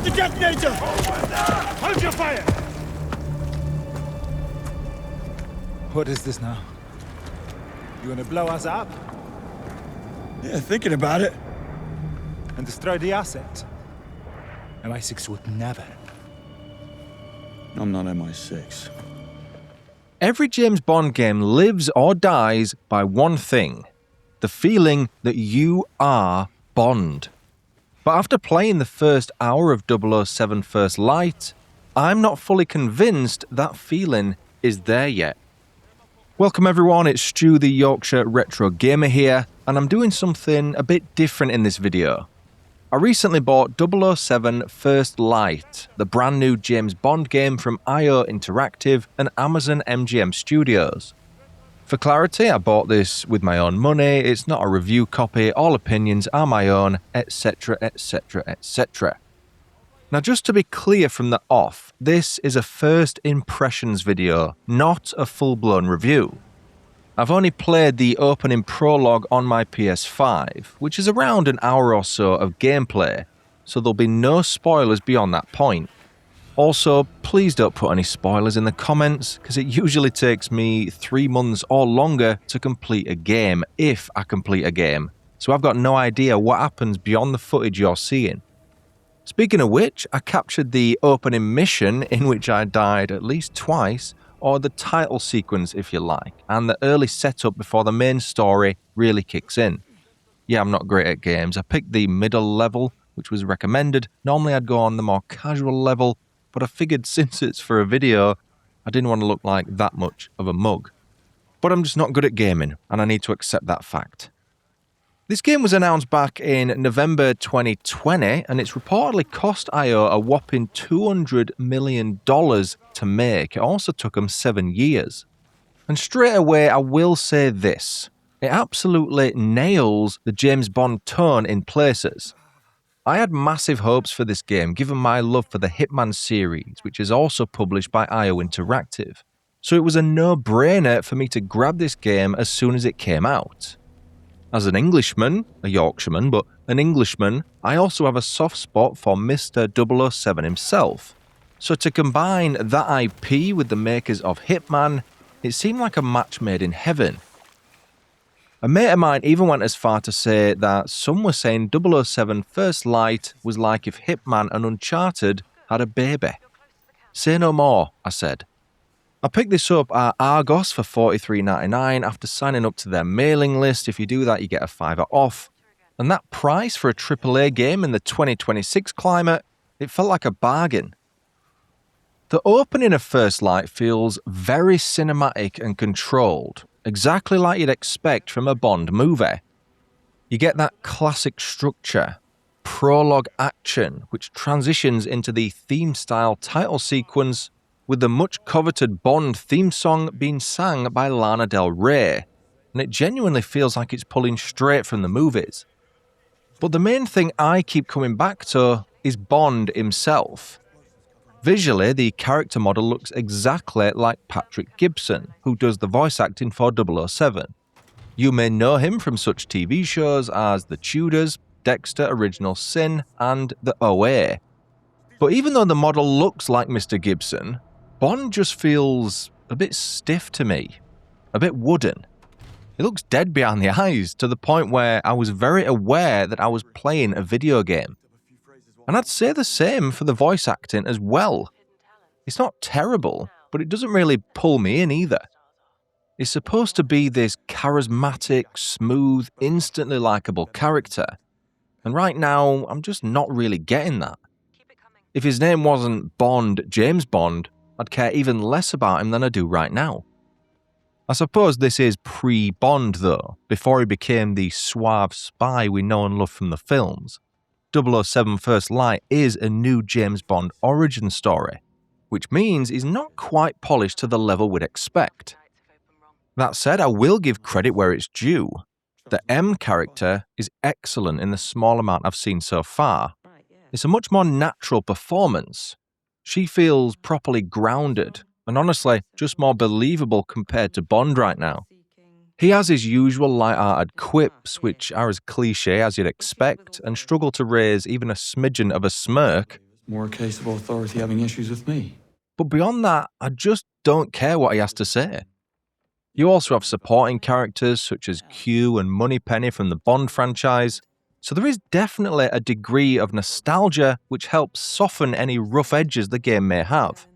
the detonator! Hold your fire! What is this now? You want to blow us up Yeah, thinking about it. and destroy the asset? MI6 would never. I'm not MI6. Every James Bond game lives or dies by one thing: the feeling that you are Bond. But after playing the first hour of 007 First Light, I'm not fully convinced that feeling is there yet. Welcome everyone, it's Stu the Yorkshire Retro Gamer here, and I'm doing something a bit different in this video. I recently bought 007 First Light, the brand new James Bond game from IO Interactive and Amazon MGM Studios. For clarity, I bought this with my own money, it's not a review copy, all opinions are my own, etc, etc, etc. Now just to be clear from the off, this is a first impressions video, not a full-blown review. I've only played the opening prologue on my PS5, which is around an hour or so of gameplay, so there'll be no spoilers beyond that point. Also, please don't put any spoilers in the comments, because it usually takes me 3 months or longer to complete a game, if I complete a game, so I've got no idea what happens beyond the footage you're seeing. Speaking of which, I captured the opening mission in which I died at least twice, or the title sequence if you like, and the early setup before the main story really kicks in. Yeah, I'm not great at games. I picked the middle level, which was recommended. Normally I'd go on the more casual level, but I figured since it's for a video, I didn't want to look like that much of a mug. But I'm just not good at gaming, and I need to accept that fact. This game was announced back in November 2020, and it's reportedly cost IO a whopping $200 million to make. It also took them 7 years. And straight away, I will say this. It absolutely nails the James Bond tone in places. I had massive hopes for this game, given my love for the Hitman series, which is also published by IO Interactive. So it was a no-brainer for me to grab this game as soon as it came out. As an Englishman, a Yorkshireman, but an Englishman, I also have a soft spot for Mr. 007 himself. So to combine that IP with the makers of Hitman, it seemed like a match made in heaven. A mate of mine even went as far to say that some were saying 007 First Light was like if Hitman and Uncharted had a baby. Say no more, I said. I picked this up at Argos for $43.99 after signing up to their mailing list. If you do that, you get a $5 off. And that price for a AAA game in the 2026 climate, it felt like a bargain. The opening of First Light feels very cinematic and controlled, exactly like you'd expect from a Bond movie. You get that classic structure, prologue action, which transitions into the theme-style title sequence, with the much-coveted Bond theme song being sang by Lana Del Rey, and it genuinely feels like it's pulling straight from the movies. But the main thing I keep coming back to is Bond himself. Visually, the character model looks exactly like Patrick Gibson, who does the voice acting for 007. You may know him from such TV shows as The Tudors, Dexter Original Sin, and The OA. But even though the model looks like Mr. Gibson, Bond just feels a bit stiff to me, a bit wooden. It looks dead behind the eyes to the point where I was very aware that I was playing a video game. And I'd say the same for the voice acting as well. It's not terrible, but it doesn't really pull me in either. It's supposed to be this charismatic, smooth, instantly likable character, and right now I'm just not really getting that. If his name wasn't Bond, James Bond, I'd care even less about him than I do right now. I suppose this is pre-Bond though, before he became the suave spy we know and love from the films. 007 First Light is a new James Bond origin story, which means he's not quite polished to the level we'd expect. That said, I will give credit where it's due. The M character is excellent in the small amount I've seen so far. It's a much more natural performance. She feels properly grounded, and honestly, just more believable compared to Bond right now. He has his usual light-hearted quips, which are as cliché as you'd expect, and struggle to raise even a smidgen of a smirk, More a case of authority having issues with me. But beyond that, I just don't care what he has to say. You also have supporting characters such as Q and Moneypenny from the Bond franchise, so there is definitely a degree of nostalgia which helps soften any rough edges the game may have.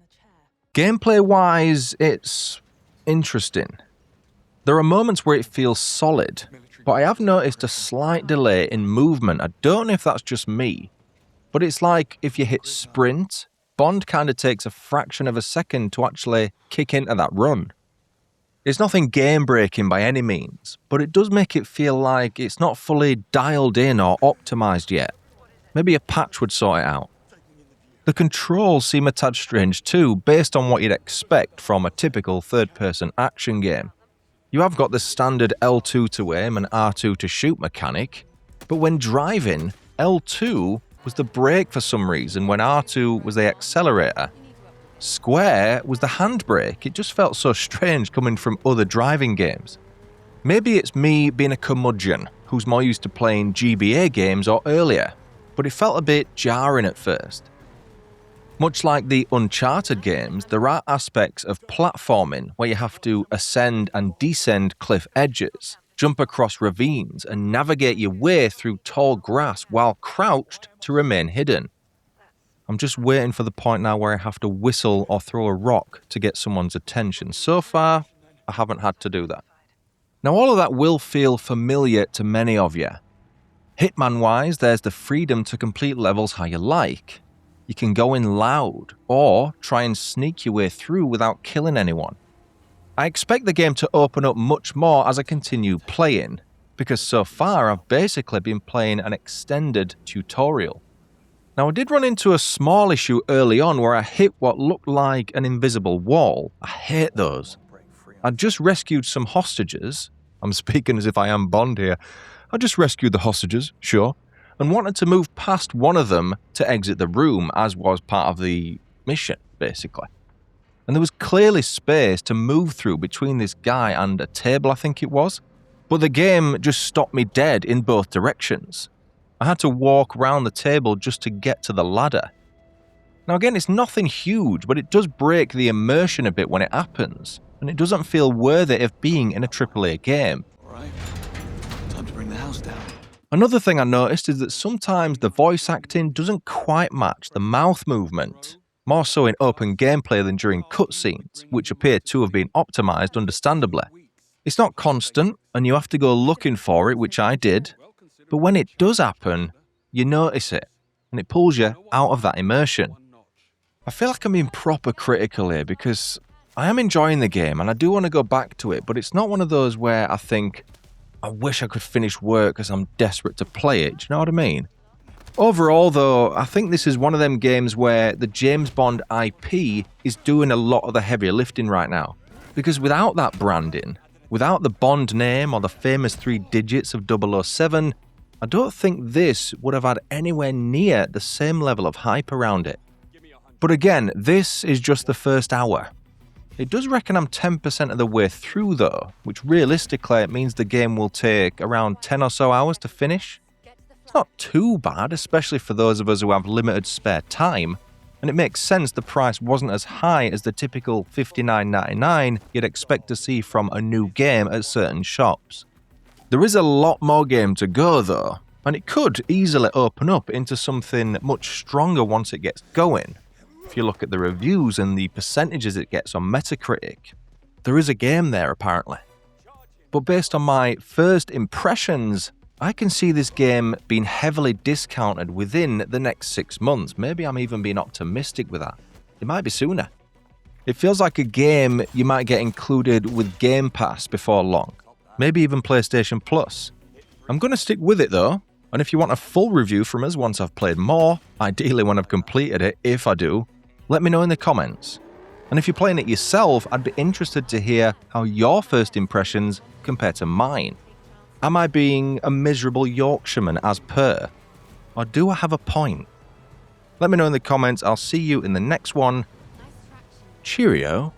Gameplay-wise, it's interesting. There are moments where it feels solid, but I have noticed a slight delay in movement. I don't know if that's just me, but it's like if you hit sprint, Bond kind of takes a fraction of a second to actually kick into that run. It's nothing game-breaking by any means, but it does make it feel like it's not fully dialed in or optimized yet. Maybe a patch would sort it out. The controls seem a tad strange too, based on what you'd expect from a typical third-person action game. You have got the standard L2 to aim and R2 to shoot mechanic, but when driving, L2 was the brake for some reason when R2 was the accelerator. Square was the handbrake. It just felt so strange coming from other driving games. Maybe it's me being a curmudgeon who's more used to playing GBA games or earlier, but it felt a bit jarring at first. Much like the Uncharted games, there are aspects of platforming where you have to ascend and descend cliff edges, jump across ravines, and navigate your way through tall grass while crouched to remain hidden. I'm just waiting for the point now where I have to whistle or throw a rock to get someone's attention. So far, I haven't had to do that. Now, all of that will feel familiar to many of you. Hitman-wise, there's the freedom to complete levels how you like. You can go in loud, or try and sneak your way through without killing anyone. I expect the game to open up much more as I continue playing, because so far I've basically been playing an extended tutorial. Now, I did run into a small issue early on where I hit what looked like an invisible wall. I hate those. I'd just rescued some hostages. I'm speaking as if I am Bond here. I just rescued the hostages, sure, and wanted to move past one of them to exit the room, as was part of the mission, basically. And there was clearly space to move through between this guy and a table, I think it was. But the game just stopped me dead in both directions. I had to walk around the table just to get to the ladder. Now again, it's nothing huge, but it does break the immersion a bit when it happens, and it doesn't feel worthy of being in a AAA game. Alright, time to bring the house down. Another thing I noticed is that sometimes the voice acting doesn't quite match the mouth movement, more so in open gameplay than during cutscenes, which appear to have been optimized understandably. It's not constant, and you have to go looking for it, which I did, but when it does happen, you notice it, and it pulls you out of that immersion. I feel like I'm being proper critical here because I am enjoying the game and I do want to go back to it, but it's not one of those where I think, I wish I could finish work because I'm desperate to play it, do you know what I mean? Overall though, I think this is one of them games where the James Bond IP is doing a lot of the heavy lifting right now. Because without that branding, without the Bond name or the famous 3 digits of 007, I don't think this would have had anywhere near the same level of hype around it. But again, this is just the first hour. It does reckon I'm 10% of the way through though, which realistically means the game will take around 10 or so hours to finish. It's not too bad, especially for those of us who have limited spare time, and it makes sense the price wasn't as high as the typical $59.99 you'd expect to see from a new game at certain shops. There is a lot more game to go though, and it could easily open up into something much stronger once it gets going. If you look at the reviews and the percentages it gets on Metacritic, there is a game there apparently. But based on my first impressions, I can see this game being heavily discounted within the next 6 months. Maybe I'm even being optimistic with that. It might be sooner. It feels like a game you might get included with Game Pass before long. Maybe even PlayStation Plus. I'm going to stick with it though, and if you want a full review from us once I've played more, ideally when I've completed it, if I do, let me know in the comments. And if you're playing it yourself, I'd be interested to hear how your first impressions compare to mine. Am I being a miserable Yorkshireman as per? Or do I have a point? Let me know in the comments. I'll see you in the next one. Cheerio.